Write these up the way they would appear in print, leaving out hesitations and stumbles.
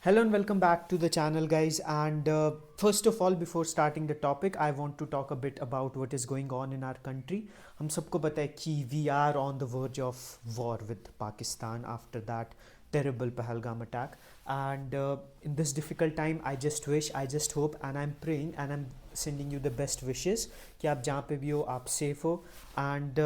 Hello and welcome back to the channel, guys. And first of all, before starting the topic, I want to talk a bit about what is going on in our country. हम सबको पता है कि we are on the verge of war with Pakistan after that terrible Pahalgam attack. And in this difficult time, I just wish, I just hope, and I'm praying, and I'm sending you the best wishes कि आप जहाँ पे भी हो आप safe हो, and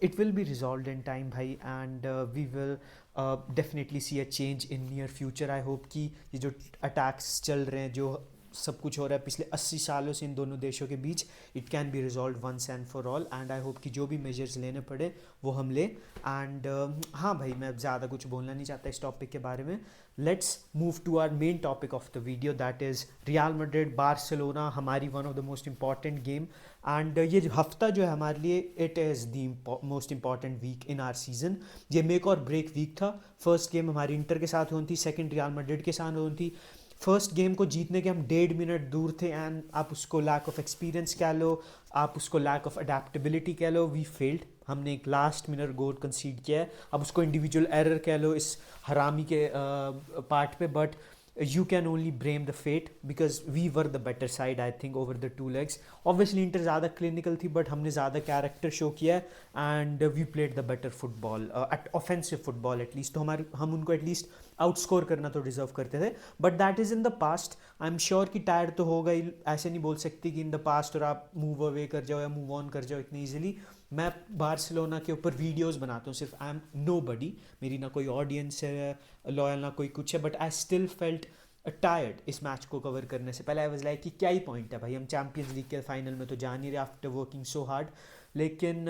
it will be resolved in time भाई, and we will definitely see a change in near future. I hope कि ये जो अटैक्स चल रहे हैं, जो सब कुछ हो रहा है पिछले 80 सालों से इन दोनों देशों के बीच, it can be resolve once and for all. And I hope कि जो भी मेजर्स लेने पड़े वो हम लें. एंड हाँ भाई, मैं अब ज़्यादा कुछ बोलना नहीं चाहता इस टॉपिक के बारे में. Let's move to our main topic of the video, that is Real Madrid Barcelona, हमारी one of the most important game. And ये जो हफ्ता जो है हमारे लिए, it is the most important week in our season. ये मेक और ब्रेक वीक था. फर्स्ट गेम हमारी इंटर के साथ होनी थी, सेकंड रियल मैड्रिड के साथ होनी थी. फर्स्ट गेम को जीतने के हम 1.5 मिनट दूर थे, एंड आप उसको लैक ऑफ एक्सपीरियंस कह लो, आप उसको लैक ऑफ अडेप्टेबिलिटी कह लो, वी फेल्ड. हमने एक लास्ट मिनट गोल कंसीड किया है. अब उसको इंडिविजुअल एरर कह लो इस हरामी के पार्ट पे, but you can only blame the fate because we were the better side, I think, over the two legs. Obviously inter ज़्यादा clinical थी, but हमने ज़्यादा character show किया है, and we played the better football, offensive football at least. तो हम उनको at least outscore करना तो deserve करते थे, but that is in the past. I'm sure कि tired तो होगा ही, ऐसे नहीं बोल सकती कि in the past और आप move away कर जाओ या move on कर जाओ इतनी easily. मैं बार्सिलोना के ऊपर वीडियोस बनाता हूँ सिर्फ. आई एम नो बडी, मेरी ना कोई ऑडियंस है लॉयल ना कोई कुछ है, but I still felt tired इस मैच को कवर करने से पहले. आई वाज लाइक कि क्या ही पॉइंट है भाई, हम चैम्पियंस लीग के फाइनल में तो जा नहीं रहे आफ्टर वर्किंग सो हार्ड. लेकिन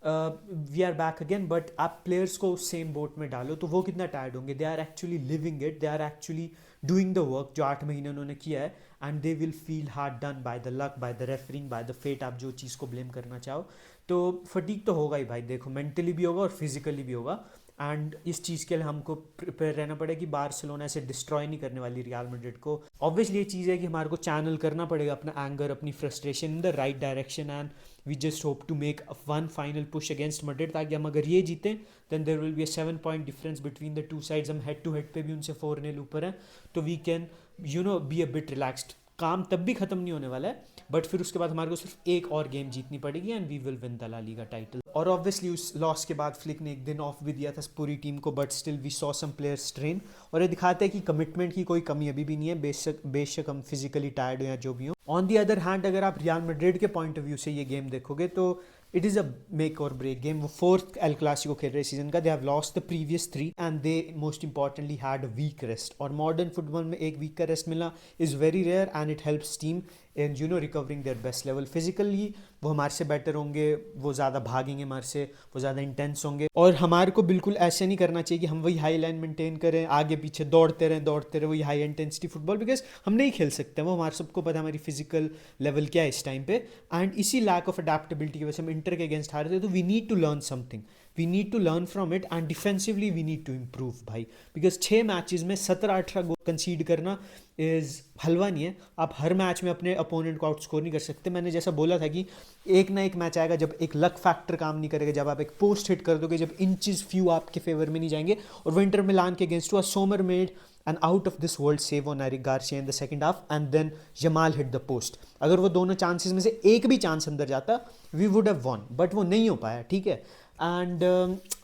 we are back again. But आप प्लेयर्स को सेम बोट में डालो तो वो कितना टायर्ड होंगे. They are actually living it, they are actually doing the work जो 8 महीने उन्होंने किया है, and they will feel hard done by the luck, by the refereeing, by the fate, आप जो चीज़ को ब्लेम करना चाहो. तो फटीक तो होगा ही भाई, देखो मेंटली भी होगा और फिजिकली भी होगा. एंड इस चीज़ के लिए हमको प्रिपेयर रहना पड़ेगा कि बार्सिलोना ऐसे डिस्ट्रॉय नहीं करने वाली रियल मैड्रिड को. ऑब्वियसली ये चीज़ है कि हमारे को चैनल करना पड़ेगा अपना एंगर, अपनी frustration in the right direction, and we just hope to make one final push against Madrid, ताकि हम अगर ये जीतें then there will be a 7 point difference between the two sides. हम हेड टू हेड पे भी उनसे 4-0 ऊपर हैं, तो we can be a bit relaxed. काम तब भी ख़त्म नहीं होने वाला है, बट फिर उसके बाद हमारे को सिर्फ एक और गेम जीतनी पड़ेगी, and we will win the La Liga title. और ऑब्वियसली उस लॉस के बाद फ्लिक ने एक दिन ऑफ भी दिया था पूरी टीम को, but still we saw some players strain. और ये दिखाता है कि कमिटमेंट की कोई कमी अभी भी नहीं है, बेशक हम फिजिकली टायर्ड हो या जो भी हो. ऑन दी अदर हैंड, अगर आप रियल मैड्रिड के पॉइंट ऑफ व्यू से ये गेम देखोगे तो इट इज़ अ मेक और ब्रेक गेम. वो फोर्थ एल क्लासिको खेल रहे सीजन का. They have lost the previous 3 and they most importantly had a week rest. और मॉडर्न फुटबॉल में एक वीक का रेस्ट मिलना is very rare, and it helps team in recovering their best level. Physically वो हमारे से better होंगे, वो ज़्यादा भागेंगे हमारे से, वो ज़्यादा इंटेंस होंगे. और हमारे को बिल्कुल ऐसे नहीं करना चाहिए कि हम वही हाई लाइन मेंटेन करें, आगे पीछे दौड़ते रहें वही हाई इंटेंसिटी फुटबॉल, बिकॉज हम नहीं खेल सकते. वो हमारे सबको पता है हमारी फिजिकल लेवल क्या है इस टाइम पे, एंड इसी लैक ऑफ अडेप्टेबिलिटी की वजह से हम इंटर के अगेंस्ट हारे थे. तो we need to learn something, we need to learn from it, and defensively we need to improve भाई. बिकॉज 6 मैचेस में 17-18 गोल कंसीड करना इज़ हलवा नहीं है. आप हर मैच में अपने अपोनेंट को आउटस्कोर नहीं कर सकते. मैंने जैसा बोला था कि एक ना एक मैच आएगा जब एक लक फैक्टर काम नहीं करेगा, जब आप एक पोस्ट हिट कर दोगे, जब इंचेस फ्यू आपके फेवर में नहीं जाएंगे. और वो इंटर मिलान के अगेंस्ट हुआ. Sommer made an out of this world save on Eric Garcia in the second half, and then Yamal hit the post. अगर वो दोनों चांसेस में से एक भी चांस अंदर जाता, we would have won, but वो नहीं हो पाया. ठीक है. एंड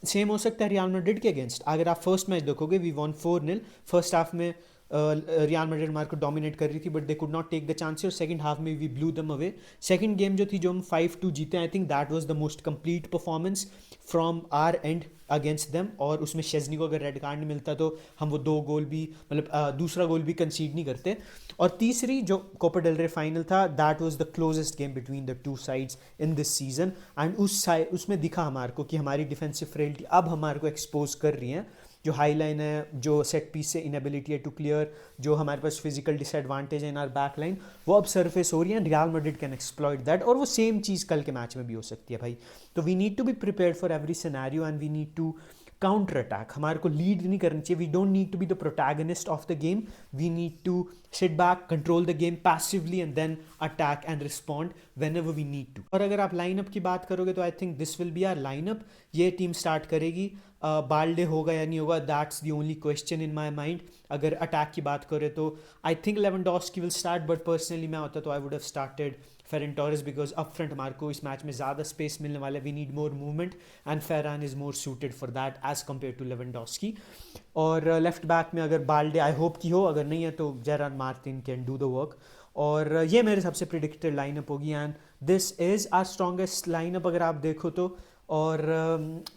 सेम हो सकता है रियल मैड्रिड के अगेंस्ट. अगर आप फर्स्ट मैच देखोगे, वी वॉन 4-0. फर्स्ट हाफ में रियल मैड्रिड हमारे को डोमिनेट कर रही थी, but they could not take the chances. और सेकंड हाफ में we blew them away. Second game जो थी, जो हम 5-2 जीते, I think that was the most complete performance from our end against them. और उसमें शेजनी को अगर रेड कार्ड नहीं मिलता तो हम वो 2 गोल भी, मतलब दूसरा गोल भी कंसीड नहीं करते. और तीसरी जो कोपा डेल रे फाइनल था, that was the closest game between the two sides in this season. And उसमें दिखा हमारे को कि हमारी डिफेंसिव फ्रेलिटी अब हमारे को एक्सपोज कर रही है. जो हाई लाइन है, जो सेट पीस से इनएबिलिटी है टू क्लियर, जो हमारे पास फिजिकल डिसएडवांटेज है इन आर बैक लाइन, वो अब सरफेस हो रही है. Real Madrid can exploit that, और वो सेम चीज़ कल के मैच में भी हो सकती है भाई. तो we need to be prepared for every scenario, and we need to counter attack. हमारे को लीड नहीं करनी चाहिए. We don't need to be the protagonist of the game. We need to sit back, control the game passively, and then attack and respond whenever we need to. और अगर आप lineup की बात करोगे तो I think this will be our lineup. ये team start करेगी Balde होगा या नहीं होगा, that's the only question in my mind. अगर अटैक की बात करें तो I think Lewandowski will start, but personally मैं होता तो I would have started Ferran Torres because up front हमारे को इस मैच में ज़्यादा स्पेस मिलने वाला है. We need more movement and Ferran is more suited for that as compared to Lewandowski. और लेफ्ट बैक में अगर बाल्डे आई होप की हो, अगर नहीं है तो Gerard Martin can do the work. और ये मेरे सबसे प्रिडिक्टेड लाइनअप होगी and this is our strongest lineup अगर आप देखो तो. और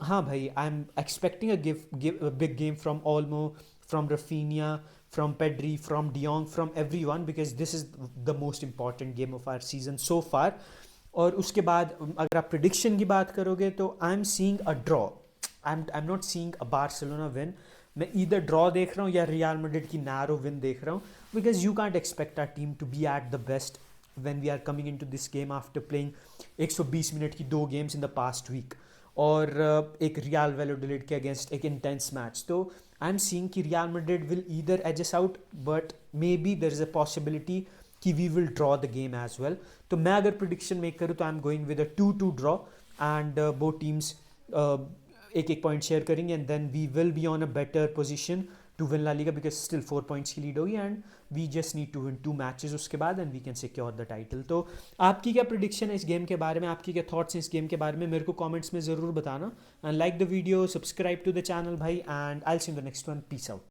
हाँ भाई, I am expecting a big game from Olmo, from Raphinha, from Pedri, from de Jong, from every one, because this is the most important game of our season so far. और उसके बाद अगर आप प्रिडिक्शन की बात करोगे तो I am seeing a draw. I am not seeing a Barcelona win. मैं इधर ड्रॉ देख रहा हूँ या रियल मैड्रिड की नैरो विन देख रहा हूँ, because you can't expect our team to be at the best when we are coming into this game after playing 120 minute की 2 games in the past week, और एक रियल वैलोडिलिड के against एक intense match. तो I am seeing कि Real Madrid will either adjust out, but maybe there is a possibility कि we will draw the game as well. तो मैं अगर प्रिडिक्शन मेक करूँ तो I am going with a 2-2 draw and both teams एक एक point share करेंगे and then we will be on a better position to win La Liga because still 4 points की lead होगी and we just need to win 2 matches उसके बाद and we can secure the title. तो आपकी क्या prediction है इस game के बारे में, आपकी क्या थॉट्स हैं इस गेम के बारे में, मेरे को कमेंट्स में ज़रूर बताना. And like the video, subscribe to the channel भाई, and I will see you in the next one. Peace out.